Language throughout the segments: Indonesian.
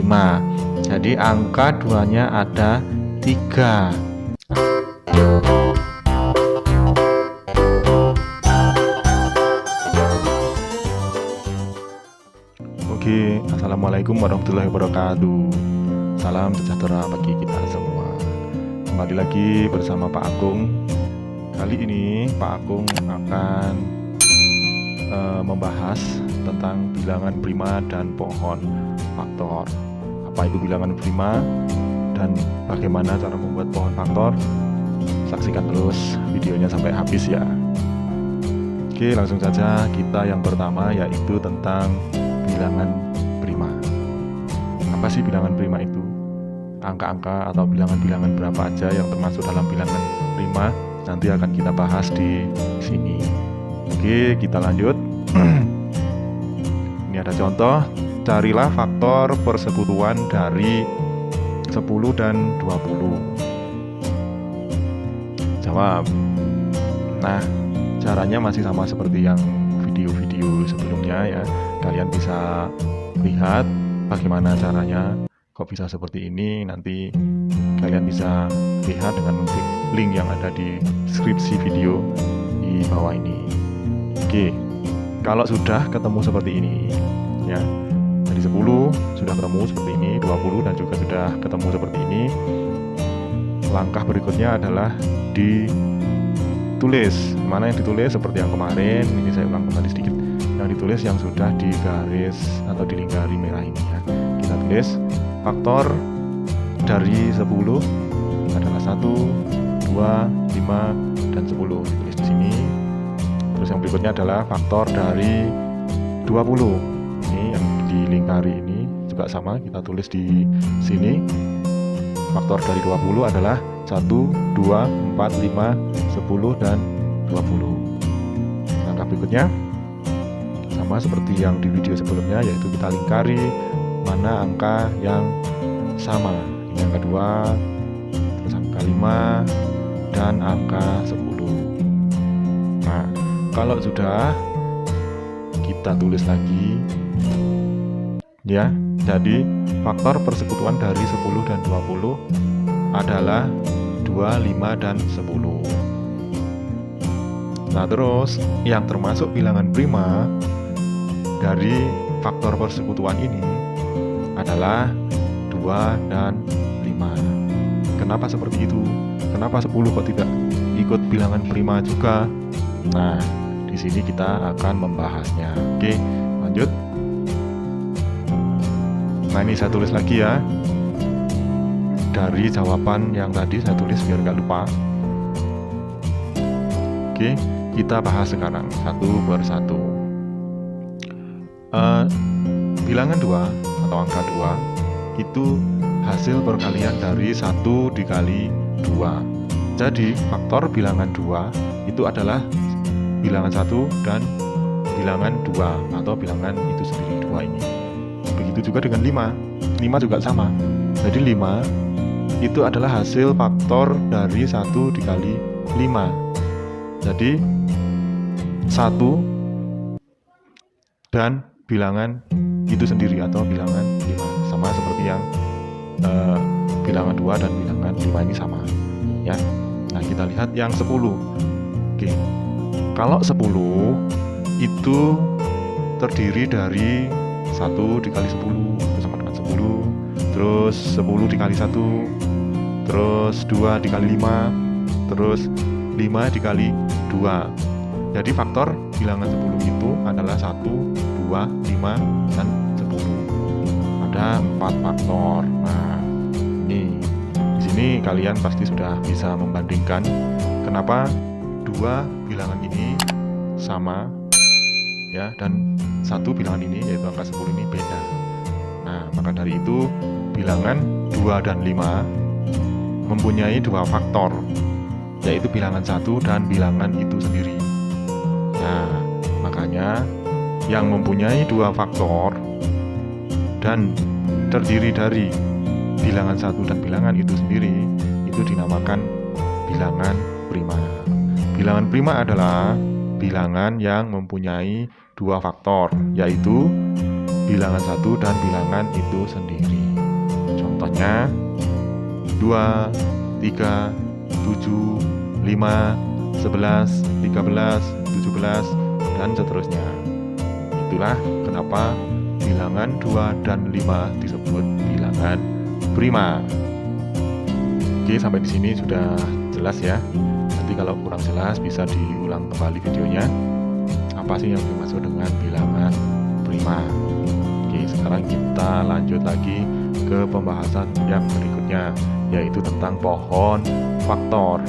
prima. Jadi angka 2-nya ada 3. Oke, assalamualaikum warahmatullahi wabarakatuh. Salam sejahtera bagi kita semua. Kembali lagi bersama Pak Agung. Kali ini Pak Agung akan membahas tentang bilangan prima dan pohon faktor. Apa itu bilangan prima dan bagaimana cara membuat pohon faktor? Saksikan terus videonya sampai habis ya. Oke, langsung saja kita yang pertama yaitu tentang bilangan prima. Apa sih bilangan prima itu? Angka-angka atau bilangan-bilangan berapa aja yang termasuk dalam bilangan prima nanti akan kita bahas di sini. Oke, kita lanjut. Ini ada contoh. Carilah faktor persekutuan dari 10 dan 20. Jawab. Nah, caranya masih sama seperti yang video-video sebelumnya ya. Kalian bisa lihat bagaimana caranya. Kok bisa seperti ini, nanti kalian bisa lihat dengan link yang ada di deskripsi video di bawah ini. Oke, kalau sudah ketemu seperti ini ya, dari 10 sudah ketemu seperti ini, 20 dan juga sudah ketemu seperti ini, langkah berikutnya adalah ditulis. Mana yang ditulis seperti yang kemarin, ini saya ulang kembali sedikit. Yang ditulis yang sudah di garis atau dilingkari merah ini ya. Kita tulis faktor dari 10 adalah 1, 2, 5, dan 10. Ditulis di sini. Terus yang berikutnya adalah faktor dari 20. Ini yang dilingkari ini juga sama, kita tulis di sini. Faktor dari 20 adalah 1, 2, 4, 5, 10, dan 20. Langkah berikutnya sama seperti yang di video sebelumnya, yaitu kita lingkari mana angka yang sama. Ini angka 2, terus angka 5, dan angka 10. Nah, kalau sudah, kita tulis lagi ya. Jadi faktor persekutuan dari 10 dan 20 adalah 2, 5, dan 10. Nah, terus yang termasuk bilangan prima dari faktor persekutuan ini adalah 2 dan 5. Kenapa seperti itu? Kenapa 10 kok tidak ikut bilangan prima juga? Nah, di sini kita akan membahasnya. Oke, lanjut. Nah, ini saya tulis lagi ya. Dari jawaban yang tadi saya tulis biar nggak lupa. Oke, kita bahas sekarang satu per satu. Bilangan 2 atau angka 2 itu hasil perkalian dari 1 dikali 2. Jadi faktor bilangan 2 itu adalah bilangan 1 dan bilangan 2 atau bilangan itu sendiri 2 ini. Begitu juga dengan 5. 5 juga sama. Jadi 5 itu adalah hasil faktor dari 1 dikali 5. Jadi 1 dan bilangan itu sendiri atau bilangan 5. Sama seperti yang bilangan 2 dan bilangan 5 ini sama ya. Nah, kita lihat yang 10. Oke. Kalau 10 itu terdiri dari 1 dikali 10 itu sama dengan 10. Terus 10 dikali 1, terus 2 dikali 5, terus 5 dikali 2. Jadi faktor bilangan 10 itu adalah 1, 2, 5, dan 10. Ada 4 faktor. Nah, ini di sini kalian pasti sudah bisa membandingkan kenapa dua bilangan ini sama ya, dan satu bilangan ini yaitu angka 10 ini beda. Nah, maka dari itu bilangan 2 dan 5 mempunyai 2 faktor, yaitu bilangan 1 dan bilangan itu sendiri. Nah, makanya yang mempunyai 2 faktor dan terdiri dari bilangan 1 dan bilangan itu sendiri itu dinamakan bilangan prima. Bilangan prima adalah bilangan yang mempunyai 2 faktor, yaitu bilangan 1 dan bilangan itu sendiri. Contohnya 2, 3, 7, 5, 11, 13, 17, dan seterusnya. Itulah kenapa bilangan 2 dan 5 disebut bilangan prima. Oke, sampai di sini sudah jelas ya. Nanti kalau kurang jelas bisa diulang kembali videonya. Apa sih yang dimaksud dengan bilangan prima? Oke, sekarang kita lanjut lagi ke pembahasan yang berikutnya, yaitu tentang pohon faktor.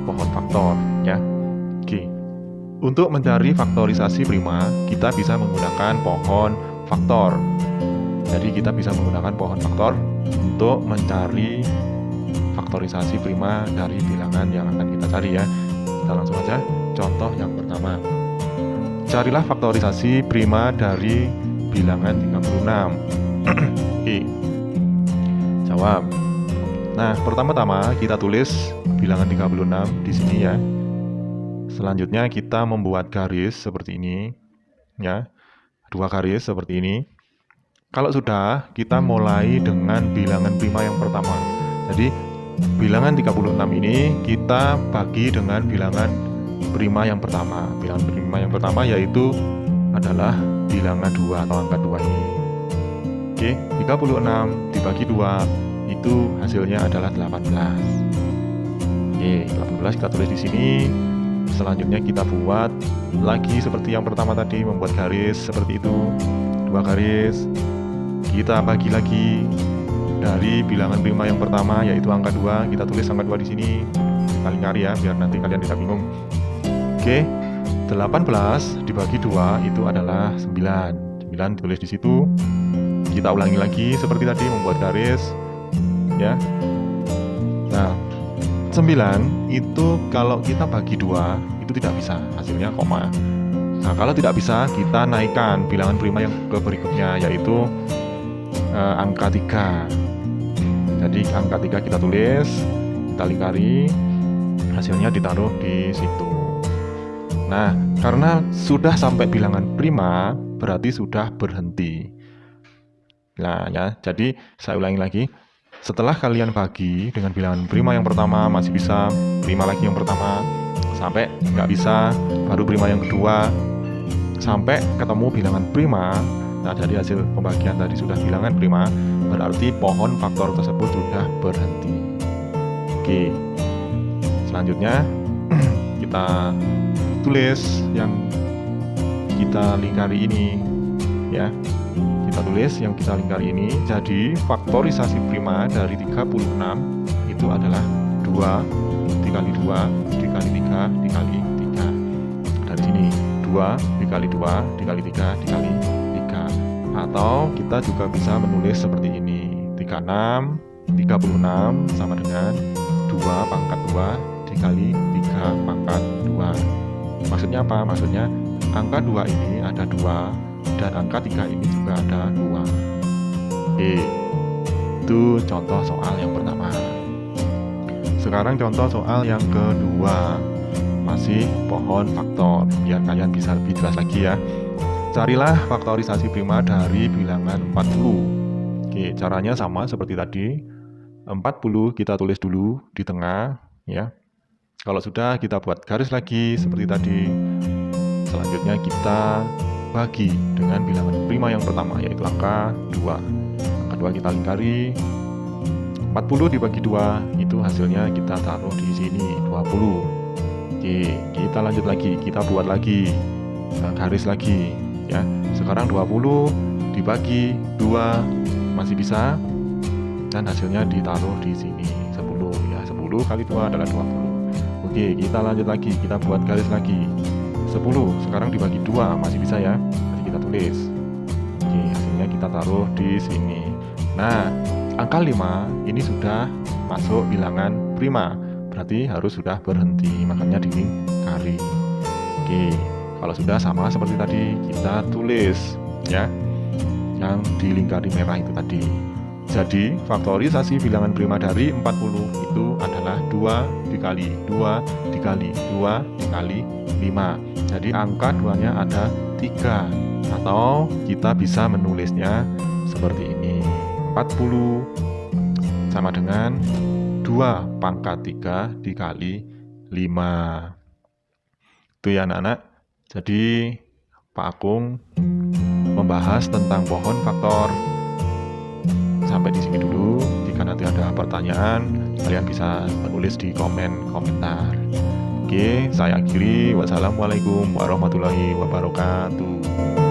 Pohon faktor ya. Oke. Untuk mencari faktorisasi prima, kita bisa menggunakan pohon faktor. Jadi kita bisa menggunakan pohon faktor untuk mencari faktorisasi prima dari bilangan yang akan kita cari ya. Kita langsung aja contoh yang pertama. Carilah faktorisasi prima dari bilangan 36. Oke. Jawab. Nah, pertama-tama kita tulis bilangan 36 di sini ya. Selanjutnya kita membuat garis seperti ini ya. 2 garis seperti ini. Kalau sudah, kita mulai dengan bilangan prima yang pertama. Jadi bilangan 36 ini kita bagi dengan bilangan prima yang pertama. Bilangan prima yang pertama yaitu adalah bilangan 2 atau angka 2 ini. Oke, 36 dibagi 2 itu hasilnya adalah 18. Oke, 18 kita tulis di sini. Selanjutnya kita buat lagi seperti yang pertama tadi, membuat garis seperti itu. 2 garis. Kita bagi lagi dari bilangan prima yang pertama yaitu angka 2, kita tulis angka 2 di sini. Kita lingkari ya biar nanti kalian tidak bingung. Oke. 18 dibagi 2 itu adalah 9. 9 ditulis di situ. Kita ulangi lagi seperti tadi, membuat garis ya. Nah, 9 itu kalau kita bagi 2 itu tidak bisa, hasilnya koma. Nah, kalau tidak bisa, kita naikkan bilangan prima yang ke berikutnya yaitu angka 3. Jadi angka 3 kita tulis, kita lingkari, hasilnya ditaruh di situ. Nah, karena sudah sampai bilangan prima, berarti sudah berhenti. Nah ya, jadi saya ulangi lagi. Setelah kalian bagi dengan bilangan prima yang pertama masih bisa, prima lagi yang pertama, sampai nggak bisa, baru prima yang kedua, sampai ketemu bilangan prima. Nah, dari hasil pembagian tadi sudah bilangan prima, berarti pohon faktor tersebut sudah berhenti. Oke, selanjutnya kita tulis yang kita lingkari ini ya. Kita tulis yang kita lingkari ini. Jadi faktorisasi prima dari 36 itu adalah 2 dikali 2 dikali 3 dikali 3. Dari sini 2 dikali 2 dikali 3 dikali 3. Atau kita juga bisa menulis seperti ini. 36 sama dengan 2 pangkat 2 dikali 3 pangkat 2. Maksudnya apa? Maksudnya angka 2 ini ada 2 dan angka 3 ini juga ada 2. Oke, itu contoh soal yang pertama. Sekarang contoh soal yang kedua, masih pohon faktor, biar kalian bisa lebih jelas lagi ya. Carilah faktorisasi prima dari bilangan 40. Oke, caranya sama seperti tadi. 40 kita tulis dulu di tengah ya. Kalau sudah, kita buat garis lagi seperti tadi. Selanjutnya kita bagi dengan bilangan prima yang pertama yaitu angka 2. Angka 2 kita lingkari. 40 dibagi 2 itu hasilnya kita taruh di sini 20. Oke, kita lanjut lagi, kita buat lagi garis lagi ya. Sekarang 20 dibagi 2 masih bisa dan hasilnya ditaruh di sini 10 ya. 10 kali 2 adalah 20. Oke, kita lanjut lagi, kita buat garis lagi. 10 sekarang dibagi 2 masih bisa ya. Jadi kita tulis. Oke, hasilnya kita taruh di sini. Nah, angka 5 ini sudah masuk bilangan prima, berarti harus sudah berhenti, makanya dilingkari. Oke, kalau sudah sama seperti tadi, kita tulis ya, yang dilingkari merah itu tadi. Jadi faktorisasi bilangan prima dari 40 itu adalah 2 dikali 2 dikali 2 dikali 5. Jadi angka 2-nya ada 3. Atau kita bisa menulisnya seperti ini. 40 sama dengan 2 pangkat 3 dikali 5. Itu ya anak-anak. Jadi Pak Agung membahas tentang pohon faktor sampai di sini dulu. Jika nanti ada pertanyaan, kalian bisa menulis di komentar. Oke, saya akhiri. Wassalamualaikum warahmatullahi wabarakatuh.